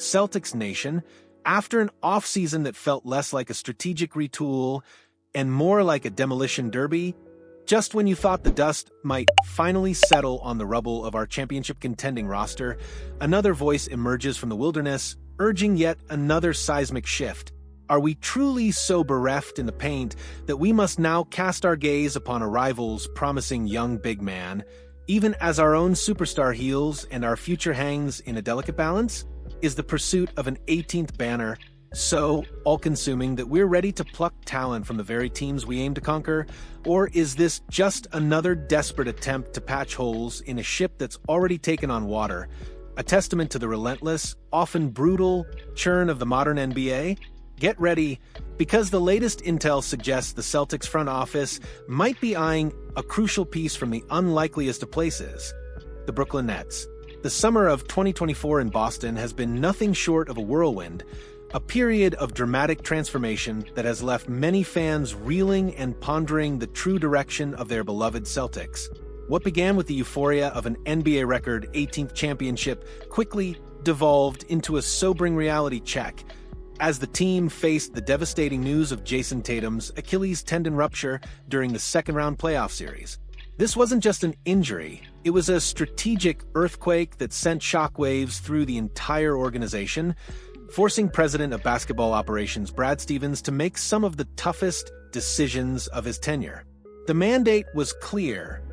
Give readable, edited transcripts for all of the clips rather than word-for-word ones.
Celtics Nation, after an offseason that felt less like a strategic retool and more like a demolition derby, just when you thought the dust might finally settle on the rubble of our championship-contending roster, another voice emerges from the wilderness, urging yet another seismic shift. Are we truly so bereft in the paint that we must now cast our gaze upon a rival's promising young big man, even as our own superstar heals and our future hangs in a delicate balance? Is the pursuit of an 18th banner so all-consuming that we're ready to pluck talent from the very teams we aim to conquer? Or is this just another desperate attempt to patch holes in a ship that's already taken on water, a testament to the relentless, often brutal, churn of the modern NBA? Get ready, because the latest intel suggests the Celtics front office might be eyeing a crucial piece from the unlikeliest of places: the Brooklyn Nets. The summer of 2024 in Boston has been nothing short of a whirlwind, a period of dramatic transformation that has left many fans reeling and pondering the true direction of their beloved Celtics. What began with the euphoria of an NBA record 18th championship quickly devolved into a sobering reality check as the team faced the devastating news of Jayson Tatum's Achilles tendon rupture during the second-round playoff series. This wasn't just an injury, it was a strategic earthquake that sent shockwaves through the entire organization, forcing President of Basketball Operations Brad Stevens to make some of the toughest decisions of his tenure. The mandate was clear: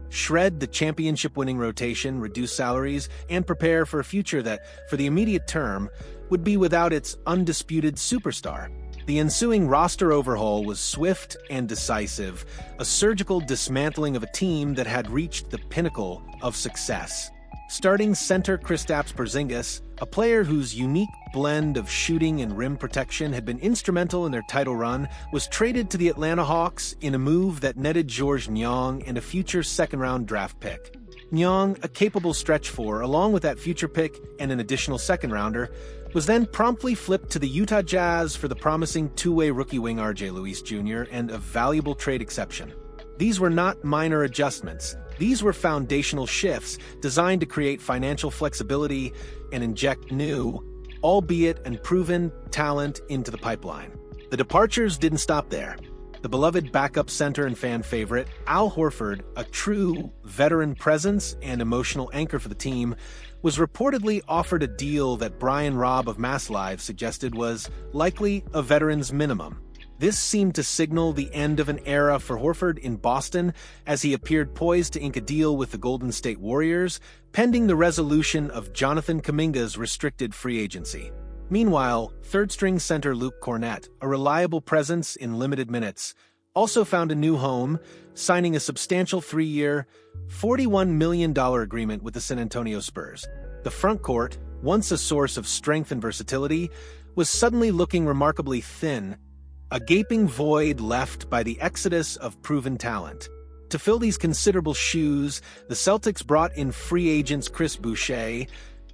shred the championship-winning rotation, reduce salaries, and prepare for a future that, for the immediate term, would be without its undisputed superstar. The ensuing roster overhaul was swift and decisive, a surgical dismantling of a team that had reached the pinnacle of success. Starting center Kristaps Porzingis, a player whose unique blend of shooting and rim protection had been instrumental in their title run, was traded to the Atlanta Hawks in a move that netted Georges Niang and a future second-round draft pick. Niang, a capable stretch four, along with that future pick and an additional second-rounder, was then promptly flipped to the Utah Jazz for the promising two-way rookie wing R.J. Luis Jr. and a valuable trade exception. These were not minor adjustments. These were foundational shifts designed to create financial flexibility and inject new, albeit unproven, talent into the pipeline. The departures didn't stop there. The beloved backup center and fan favorite, Al Horford, a true veteran presence and emotional anchor for the team, was reportedly offered a deal that Brian Robb of Mass Live suggested was likely a veteran's minimum. This seemed to signal the end of an era for Horford in Boston, as he appeared poised to ink a deal with the Golden State Warriors, pending the resolution of Jonathan Kuminga's restricted free agency. Meanwhile, third-string center Luke Kornet, a reliable presence in limited minutes, also found a new home, signing a substantial 3-year, $41 million agreement with the San Antonio Spurs. The frontcourt, once a source of strength and versatility, was suddenly looking remarkably thin, a gaping void left by the exodus of proven talent. To fill these considerable shoes, the Celtics brought in free agents Chris Boucher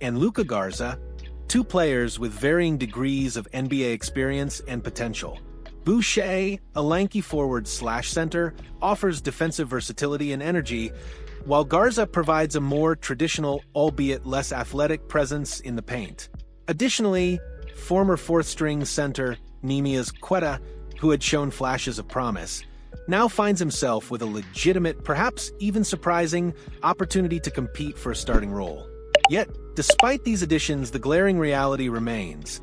and Luka Garza, two players with varying degrees of NBA experience and potential. Boucher, a lanky forward/center, offers defensive versatility and energy, while Garza provides a more traditional, albeit less athletic, presence in the paint. Additionally, former fourth-string center Neemias Queta, who had shown flashes of promise, now finds himself with a legitimate, perhaps even surprising, opportunity to compete for a starting role. Yet, despite these additions, the glaring reality remains.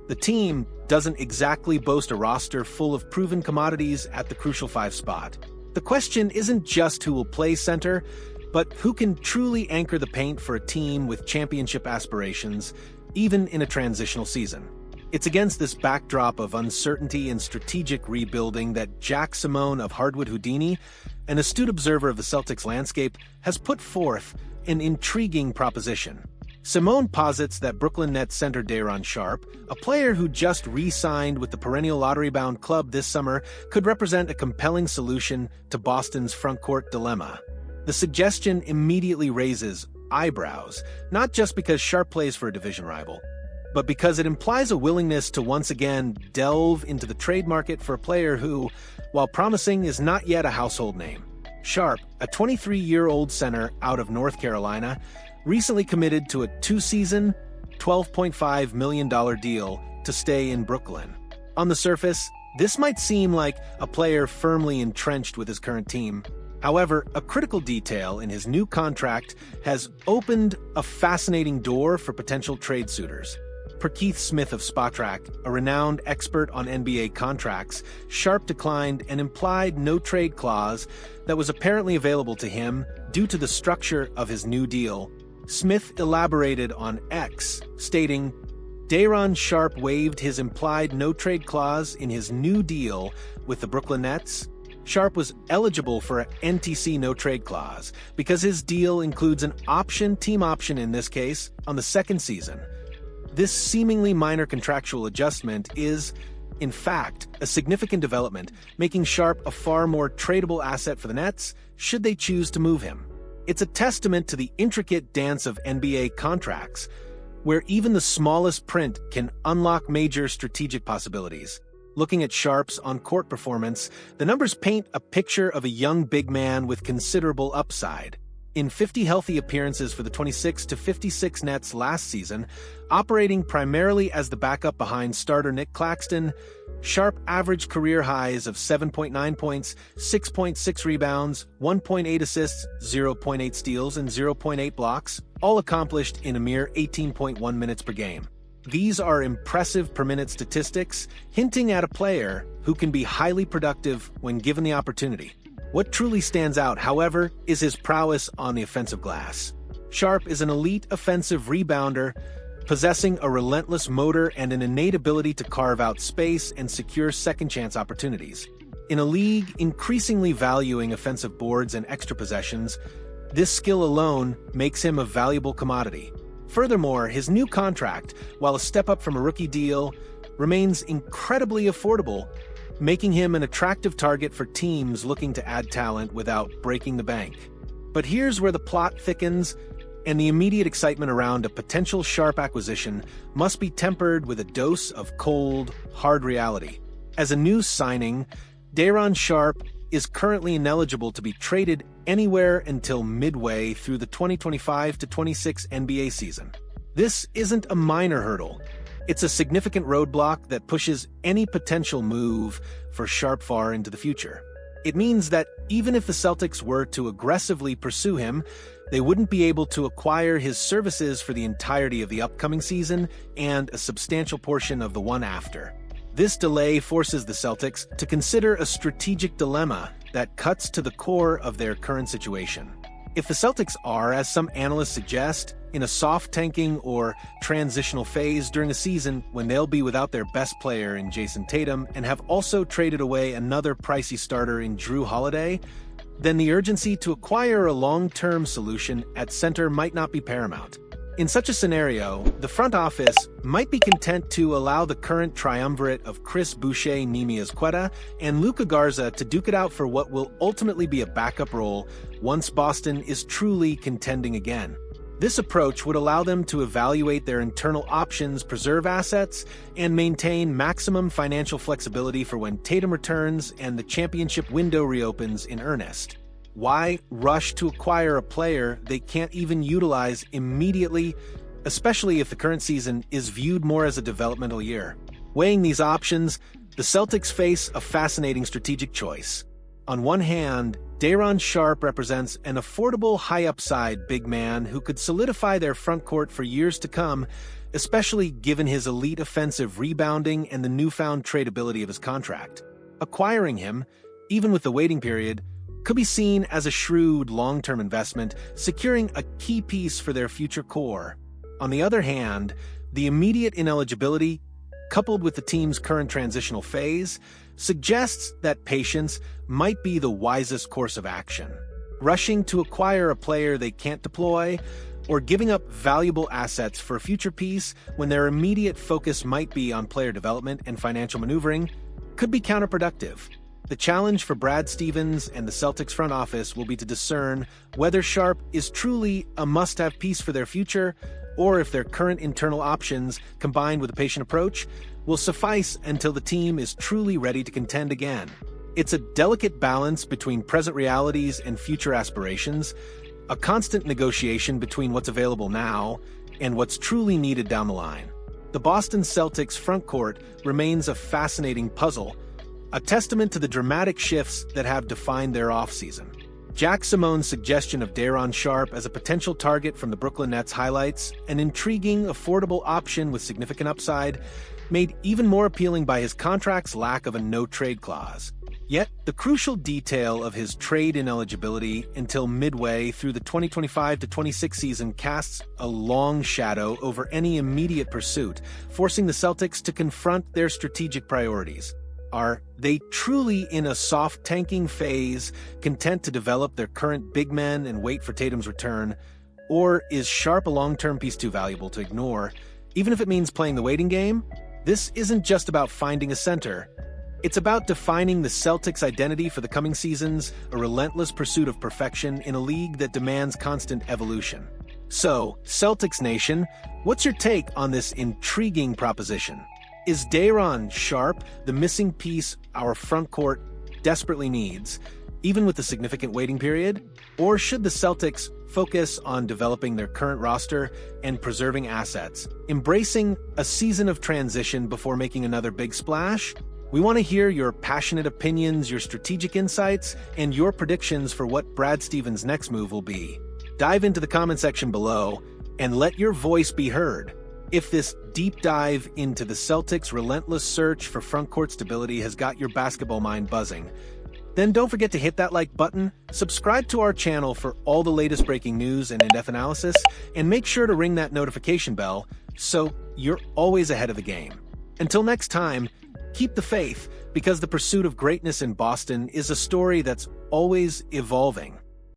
The team doesn't exactly boast a roster full of proven commodities at the crucial 5 spot. The question isn't just who will play center, but who can truly anchor the paint for a team with championship aspirations, even in a transitional season. It's against this backdrop of uncertainty and strategic rebuilding that Jack Simone of Hardwood Houdini, an astute observer of the Celtics landscape, has put forth an intriguing proposition. Simone posits that Brooklyn Nets center Day'Ron Sharpe, a player who just re-signed with the perennial lottery-bound club this summer, could represent a compelling solution to Boston's frontcourt dilemma. The suggestion immediately raises eyebrows, not just because Sharpe plays for a division rival, but because it implies a willingness to once again delve into the trade market for a player who, while promising, is not yet a household name. Sharpe, a 23-year-old center out of North Carolina, recently committed to a 2-season, $12.5 million deal to stay in Brooklyn. On the surface, this might seem like a player firmly entrenched with his current team. However, a critical detail in his new contract has opened a fascinating door for potential trade suitors. Per Keith Smith of Spotrac, a renowned expert on NBA contracts, Sharpe declined an implied no-trade clause that was apparently available to him due to the structure of his new deal. Smith elaborated on X, stating, Day'Ron Sharpe waived his implied no-trade clause in his new deal with the Brooklyn Nets. Sharpe was eligible for an NTC no-trade clause because his deal includes an option, team option in this case, on the second season. This seemingly minor contractual adjustment is, in fact, a significant development, making Sharpe a far more tradable asset for the Nets should they choose to move him. It's a testament to the intricate dance of NBA contracts, where even the smallest print can unlock major strategic possibilities. Looking at Sharpe's on-court performance, the numbers paint a picture of a young big man with considerable upside. In 50 healthy appearances for the 26-56 Nets last season, operating primarily as the backup behind starter Nick Claxton, Sharpe averaged career highs of 7.9 points, 6.6 rebounds, 1.8 assists, 0.8 steals, and 0.8 blocks, all accomplished in a mere 18.1 minutes per game. These are impressive per-minute statistics, hinting at a player who can be highly productive when given the opportunity. What truly stands out, however, is his prowess on the offensive glass. Sharpe is an elite offensive rebounder, possessing a relentless motor and an innate ability to carve out space and secure second-chance opportunities. In a league increasingly valuing offensive boards and extra possessions, this skill alone makes him a valuable commodity. Furthermore, his new contract, while a step up from a rookie deal, remains incredibly affordable, making him an attractive target for teams looking to add talent without breaking the bank. But here's where the plot thickens, and the immediate excitement around a potential Sharpe acquisition must be tempered with a dose of cold, hard reality. As a new signing, Day'Ron Sharpe is currently ineligible to be traded anywhere until midway through the 2025-26 NBA season. This isn't a minor hurdle. It's a significant roadblock that pushes any potential move for Sharpe far into the future. It means that even if the Celtics were to aggressively pursue him, they wouldn't be able to acquire his services for the entirety of the upcoming season and a substantial portion of the one after. This delay forces the Celtics to consider a strategic dilemma that cuts to the core of their current situation. If the Celtics are, as some analysts suggest, in a soft tanking or transitional phase during a season when they'll be without their best player in Jayson Tatum and have also traded away another pricey starter in Jrue Holiday, then the urgency to acquire a long-term solution at center might not be paramount. In such a scenario, the front office might be content to allow the current triumvirate of Chris Boucher, Nemias Quetta, and Luka Garza to duke it out for what will ultimately be a backup role once Boston is truly contending again. This approach would allow them to evaluate their internal options, preserve assets, and maintain maximum financial flexibility for when Tatum returns and the championship window reopens in earnest. Why rush to acquire a player they can't even utilize immediately, especially if the current season is viewed more as a developmental year? Weighing these options, the Celtics face a fascinating strategic choice. On one hand, Day'Ron Sharpe represents an affordable, high-upside big man who could solidify their front court for years to come, especially given his elite offensive rebounding and the newfound tradability of his contract. Acquiring him, even with the waiting period, could be seen as a shrewd long-term investment, securing a key piece for their future core. On the other hand, the immediate ineligibility, coupled with the team's current transitional phase, suggests that patience might be the wisest course of action. Rushing to acquire a player they can't deploy, or giving up valuable assets for a future piece when their immediate focus might be on player development and financial maneuvering, could be counterproductive. The challenge for Brad Stevens and the Celtics front office will be to discern whether Sharpe is truly a must-have piece for their future, or if their current internal options, combined with a patient approach, will suffice until the team is truly ready to contend again. It's a delicate balance between present realities and future aspirations, a constant negotiation between what's available now and what's truly needed down the line. The Boston Celtics frontcourt remains a fascinating puzzle, a testament to the dramatic shifts that have defined their offseason. Jack Simone's suggestion of Day'Ron Sharpe as a potential target from the Brooklyn Nets highlights an intriguing, affordable option with significant upside, made even more appealing by his contract's lack of a no-trade clause. Yet, the crucial detail of his trade ineligibility until midway through the 2025-26 season casts a long shadow over any immediate pursuit, forcing the Celtics to confront their strategic priorities. Are they truly in a soft tanking phase, content to develop their current big men and wait for Tatum's return? Or is Sharpe a long-term piece too valuable to ignore, even if it means playing the waiting game? This isn't just about finding a center. It's about defining the Celtics' identity for the coming seasons, a relentless pursuit of perfection in a league that demands constant evolution. So, Celtics Nation, what's your take on this intriguing proposition? Is Day'Ron Sharpe the missing piece our frontcourt desperately needs, even with the significant waiting period? Or should the Celtics focus on developing their current roster and preserving assets, embracing a season of transition before making another big splash? We want to hear your passionate opinions, your strategic insights, and your predictions for what Brad Stevens' next move will be. Dive into the comment section below and let your voice be heard. If this deep dive into the Celtics' relentless search for frontcourt stability has got your basketball mind buzzing, then don't forget to hit that like button, subscribe to our channel for all the latest breaking news and in-depth analysis, and make sure to ring that notification bell so you're always ahead of the game. Until next time, keep the faith, because the pursuit of greatness in Boston is a story that's always evolving.